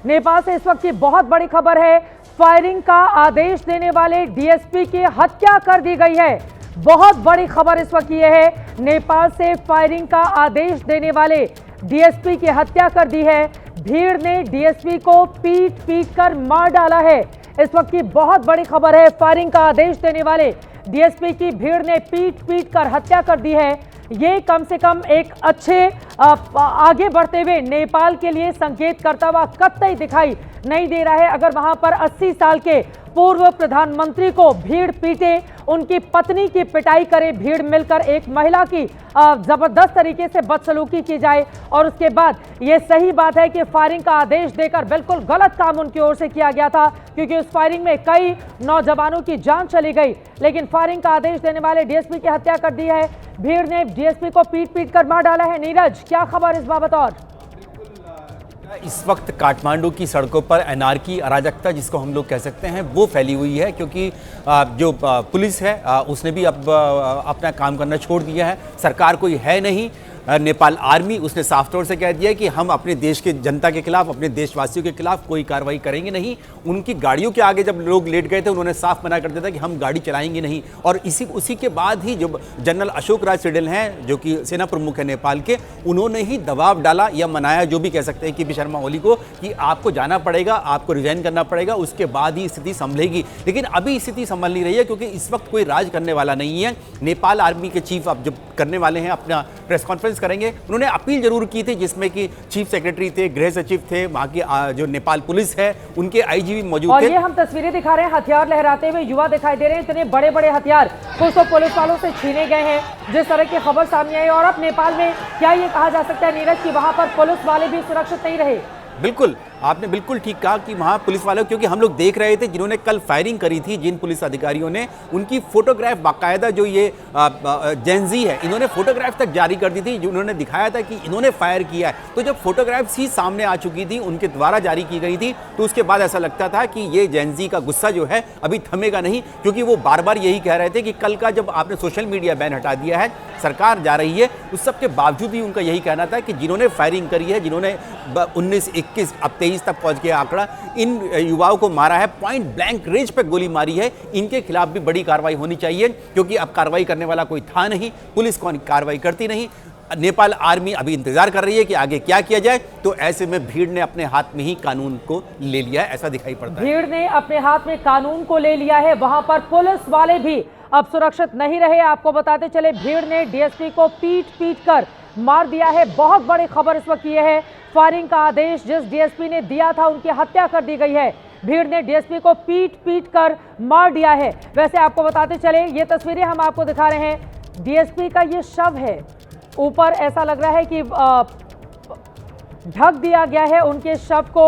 नेपाल से इस वक्त की बहुत बड़ी खबर है। फायरिंग का आदेश देने वाले डीएसपी की हत्या कर दी गई है। बहुत बड़ी खबर इस वक्त यह है, नेपाल से फायरिंग का आदेश देने वाले डीएसपी की हत्या कर दी है। भीड़ ने डीएसपी को पीट कर मार डाला है। इस वक्त की बहुत बड़ी खबर है, फायरिंग का आदेश देने वाले डीएसपी की भीड़ ने पीट कर हत्या कर दी है। ये कम से कम एक अच्छे आगे बढ़ते हुए नेपाल के लिए संकेत करता हुआ कतई दिखाई नहीं दे रहा है। अगर वहां पर 80 साल के पूर्व प्रधानमंत्री को भीड़ पीटे, उनकी पत्नी की पिटाई करे, भीड़ मिलकर एक महिला की जबरदस्त तरीके से बदसलूकी की जाए और उसके बाद ये सही बात है कि फायरिंग का आदेश देकर बिल्कुल गलत काम उनकी ओर से किया गया था, क्योंकि उस फायरिंग में कई नौजवानों की जान चली गई। लेकिन फायरिंग का आदेश देने वाले डीएसपी की हत्या कर दी है। भीड़ ने डीएसपी को पीट कर मार डाला है। नीरज, क्या खबर इस बाबत? और इस वक्त काठमांडू की सड़कों पर एनार्की, अराजकता जिसको हम लोग कह सकते हैं, वो फैली हुई है, क्योंकि जो पुलिस है उसने भी अब अपना काम करना छोड़ दिया है। सरकार कोई है नहीं। नेपाल आर्मी, उसने साफ तौर से कह दिया है कि हम अपने देश के जनता के खिलाफ, अपने देशवासियों के खिलाफ कोई कार्रवाई करेंगे नहीं। उनकी गाड़ियों के आगे जब लोग लेट गए थे, उन्होंने साफ मना कर दिया था कि हम गाड़ी चलाएंगे नहीं। और उसी के बाद ही जो जनरल अशोक राज सिडिल हैं, जो कि सेना प्रमुख है नेपाल के, उन्होंने ही दबाव डाला या मनाया, जो भी कह सकते हैं, कि शर्मा ओली को कि आपको जाना पड़ेगा, आपको रिजाइन करना पड़ेगा, उसके बाद ही स्थिति संभलेगी। लेकिन अभी स्थिति संभल नहीं रही है, क्योंकि इस वक्त कोई राज करने वाला नहीं है। नेपाल आर्मी के चीफ अब जब करने वाले हैं, अपना प्रेस कॉन्फ्रेंस करेंगे। उन्होंने अपील जरूर की थी, जिसमें कि चीफ सेक्रेटरी थे, गृह सचिव थे, वहां की जो नेपाल पुलिस है उनके आईजी भी मौजूद थे। और ये हम तस्वीरें दिखा रहे हैं, हथियार लहराते हुए युवा दिखाई दे रहे हैं। इतने बड़े बड़े हथियार कुछ तो पुलिस वालों से छीने गए हैं, जिस तरह की खबर सामने आई। और अब नेपाल में क्या ये कहा जा सकता है नीरज कि वहां पर पुलिस वाले भी सुरक्षित नहीं रहे? बिल्कुल, आपने बिल्कुल ठीक कहा कि वहाँ पुलिस वालों, क्योंकि हम लोग देख रहे थे जिन्होंने कल फायरिंग करी थी, जिन पुलिस अधिकारियों ने, उनकी फोटोग्राफ बाकायदा, जो ये जेनजी है, इन्होंने फोटोग्राफ तक जारी कर दी थी, जिन्होंने दिखाया था कि इन्होंने फायर किया है। तो जब फोटोग्राफ्स ही सामने आ चुकी थी, उनके द्वारा जारी की गई थी, तो उसके बाद ऐसा लगता था कि ये जेनजी का गुस्सा जो है अभी थमेगा नहीं, क्योंकि वो बार बार यही कह रहे थे कि कल का जब आपने सोशल मीडिया बैन हटा दिया है, सरकार जा रही है, उस सब के बावजूद भी उनका यही कहना था कि जिन्होंने फायरिंग करी है, जिन्होंने 19, 21, अब 23 तक पहुंच गया आंकड़ा, इन युवाओं को मारा है, पॉइंट ब्लैंक रेंज पे गोली मारी है, इनके खिलाफ भी बड़ी कार्रवाई होनी चाहिए, क्योंकि अब कार्रवाई करने वाला कोई था नहीं, पुलिस कौन कार्रवाई करती नहीं। नेपाल आर्मी अभी इंतजार कर रही है कि आगे क्या किया जाए। तो ऐसे में भीड़ ने अपने हाथ में ही कानून को ले लिया है, ऐसा दिखाई पड़ता है। भीड़ ने अपने हाथ में कानून को ले लिया है। वहां पर पुलिस वाले भी अब सुरक्षित नहीं रहे। आपको बताते चले, भीड़ ने डीएसपी को पीट कर मार दिया है। बहुत बड़ी खबर इस वक्त यह है, फायरिंग का आदेश जिस डीएसपी ने दिया था, उनकी हत्या कर दी गई है। भीड़ ने डीएसपी को पीट कर मार दिया है। वैसे आपको बताते चले, ये तस्वीरें हम आपको दिखा रहे हैं, डीएसपी का ये शव है। ऊपर ऐसा लग रहा है कि ढक दिया गया है उनके शव को,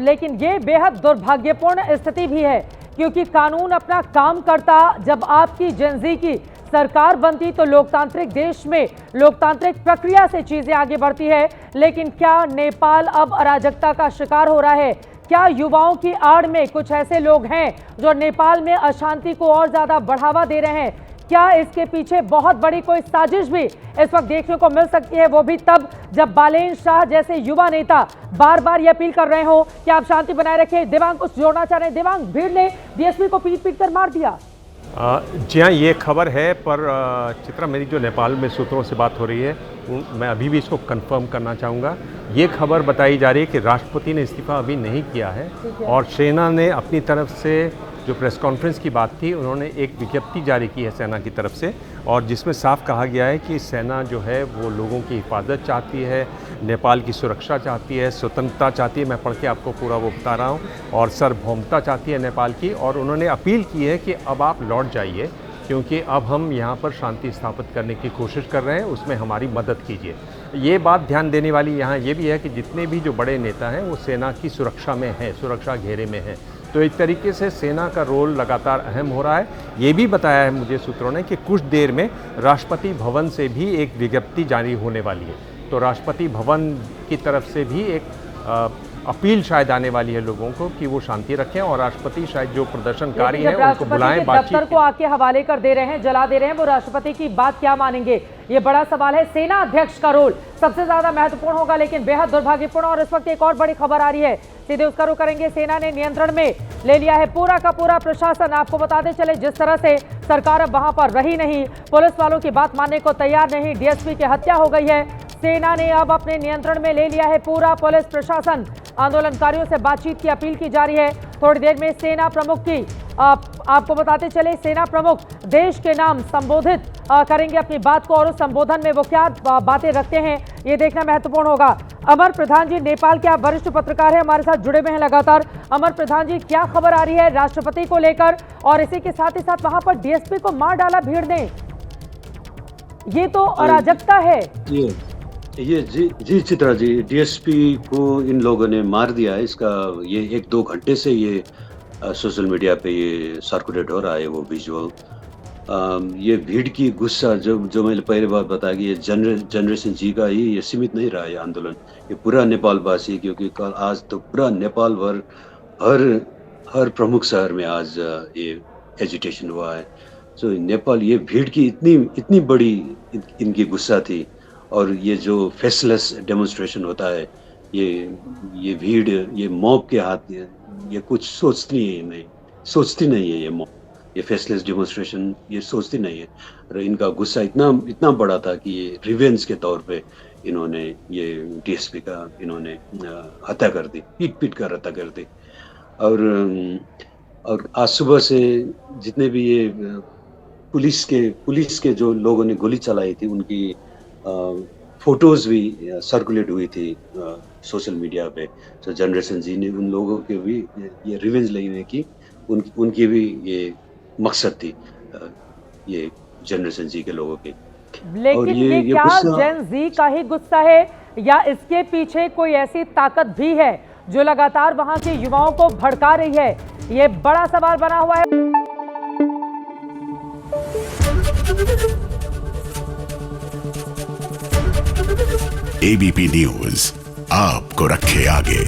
लेकिन ये बेहद दुर्भाग्यपूर्ण स्थिति भी है, क्योंकि कानून अपना काम करता। जब आपकी जेनजी की सरकार बनती तो लोकतांत्रिक देश में लोकतांत्रिक प्रक्रिया से चीजें आगे बढ़ती है। लेकिन क्या नेपाल अब अराजकता का शिकार हो रहा है? क्या युवाओं की आड़ में कुछ ऐसे लोग हैं जो नेपाल में अशांति को और ज्यादा बढ़ावा दे रहे हैं? क्या इसके पीछे बहुत बड़ी कोई साजिश भी इस वक्त देखने को मिल सकती है? वो भी तब जब बालेन शाह जैसे युवा नेता बार बार ये अपील कर रहे हो कि आप शांति बनाए रखें। दिव्यांग कुछ जोड़ना चाह रहे हैं। दिव्यांग, भीड़ ने डीएसपी को पीट कर मार दिया। जी हाँ, ये खबर है, पर चित्रा, मेरी जो नेपाल में सूत्रों से बात हो रही है, मैं अभी भी इसको कंफर्म करना चाहूँगा। ये खबर बताई जा रही है कि राष्ट्रपति ने इस्तीफा अभी नहीं किया है, और सेना ने अपनी तरफ से जो प्रेस कॉन्फ्रेंस की बात थी, उन्होंने एक विज्ञप्ति जारी की है सेना की तरफ से, और जिसमें साफ कहा गया है कि सेना जो है वो लोगों की हिफाजत चाहती है, नेपाल की सुरक्षा चाहती है, स्वतंत्रता चाहती है। मैं पढ़ के आपको पूरा वो बता रहा हूँ, और सार्वभौमता चाहती है नेपाल की। और उन्होंने अपील की है कि अब आप लौट जाइए, क्योंकि अब हम यहाँ पर शांति स्थापित करने की कोशिश कर रहे हैं, उसमें हमारी मदद कीजिए। ये बात ध्यान देने वाली यहाँ ये भी है कि जितने भी जो बड़े नेता हैं वो सेना की सुरक्षा में हैं, सुरक्षा घेरे में हैं। तो एक तरीके से सेना का रोल लगातार अहम हो रहा है। ये भी बताया है मुझे सूत्रों ने कि कुछ देर में राष्ट्रपति भवन से भी एक विज्ञप्ति जारी होने वाली है। तो राष्ट्रपति भवन की तरफ से भी एक अपील शायद आने वाली है लोगों को कि वो शांति रखें और राष्ट्रपति शायद जो प्रदर्शनकारी लेकिन हैं जब उनको राष्ट्रपति बुलाएं, के बातचीत दफ्तर को आके हवाले कर दे रहे हैं, जला दे रहे हैं, वो राष्ट्रपति की बात क्या मानेंगे, ये बड़ा सवाल है। सेना अध्यक्ष का रोल सबसे ज्यादा महत्वपूर्ण होगा, लेकिन बेहद दुर्भाग्यपूर्ण। और इस वक्त एक और बड़ी खबर आ रही है, सीधे उसका रुख करेंगे। सेना ने नियंत्रण में ले लिया है पूरा का पूरा प्रशासन। आपको बताते चले, जिस तरह से सरकार अब वहां पर रही नहीं, पुलिस वालों की बात मानने को तैयार नहीं, डीएसपी की हत्या हो गई है। सेना ने अब अपने नियंत्रण में ले लिया है पूरा पुलिस प्रशासन। आंदोलनकारियों से बातचीत की अपील की जा रही है। थोड़ी देर में सेना प्रमुख की आपको बताते चले, सेना प्रमुख देश के नाम संबोधित करेंगे अपनी बात को, और उस संबोधन में वो क्या बातें रखते हैं ये देखना महत्वपूर्ण होगा। अमर प्रधान जी, नेपाल के आप वरिष्ठ पत्रकार हैं, हमारे साथ जुड़े हुए हैं लगातार। अमर प्रधान जी, क्या खबर आ रही है राष्ट्रपति को लेकर, और इसी के साथ ही साथ वहां पर डीएसपी को मार डाला भीड़ ने, ये तो अराजकता है। ये जी चित्रा जी, डीएसपी को इन लोगों ने मार दिया है। इसका ये 1-2 घंटे से ये सोशल मीडिया पे ये सर्कुलेट हो रहा है वो विजुअल। ये भीड़ की गुस्सा जो मैंने पहले बार बताया कि ये जनरेशन जी का ही ये सीमित नहीं रहा है आंदोलन, ये पूरा नेपाल वासी, क्योंकि कल आज तो पूरा नेपाल भर हर प्रमुख शहर में आज ये एजिटेशन हुआ है। सो नेपाल, ये भीड़ की इतनी बड़ी इनकी गुस्सा थी। और ये जो फेसलेस डेमोन्स्ट्रेशन होता है, ये भीड़, ये मॉब के हाथ, ये कुछ सोचती नहीं है ये मॉब, ये फेसलेस डेमोन्स्ट्रेशन ये सोचती नहीं है। और इनका गुस्सा इतना बड़ा था कि ये रिवेंज के तौर पे इन्होंने ये डीएसपी का इन्होंने हत्या कर दी, पीट कर हत्या कर दी। और आज सुबह से जितने भी ये पुलिस के जो लोगों ने गोली चलाई थी, उनकी फोटोज भी सर्कुलेट हुई थी सोशल मीडिया पे। तो जनरेशन जी ने उन लोगों के भी ये रिवेंज लेने की उनकी भी ये मकसद थी, ये जनरेशन जी के लोगों की। लेकिन ये क्या जेन जी का ही गुस्सा है, या इसके पीछे कोई ऐसी ताकत भी है जो लगातार वहां के युवाओं को भड़का रही है? ये बड़ा सवाल बना हुआ है। एबीपी न्यूज आपको रखे आगे।